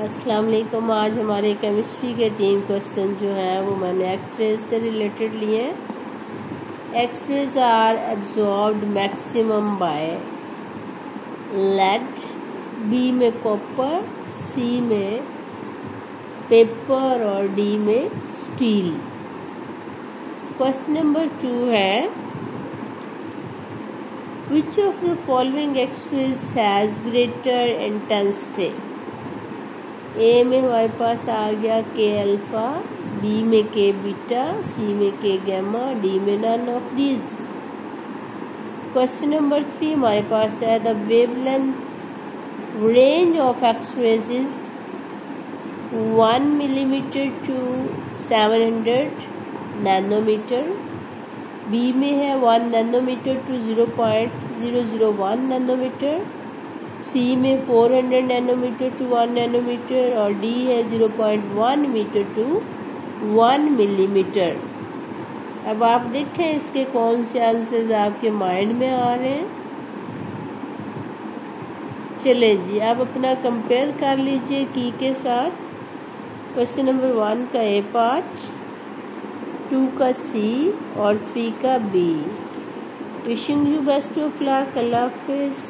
अस्सलाम वालेकुम। आज हमारे केमिस्ट्री के 3 क्वेश्चन जो हैं वो मैंने एक्सरेज से रिलेटेड लिए हैं। X rays are absorbed maximum by lead, B में कॉपर, सी में पेपर और डी में स्टील। क्वेश्चन नंबर 2 है which of the following exercises has greater intensity. A में हमारे पास आ गया के अल्फा, बी में के बीटा, सी में के गैमा, डी में none of these. Question number 3 हमारे पास है the wavelength range of X rays is 1 millimetre to 700 nanometre. B में है 1 नैनोमीटर टू 0.001 नैनोमीटर, सी में 400 नैनोमीटर टू 1 नैनोमीटर और डी है 0.1 मीटर टू 1 मिलीमीटर। अब आप देखें इसके कौन से आंसर्स आपके माइंड में आ रहे हैं। चले जी, आप अपना कंपेयर कर लीजिए की के साथ। क्वेश्चन नंबर 1 का ए पार्ट, 2 का सी और 3 का B. Wishing you best of luck. अल्लाह हाफिज़।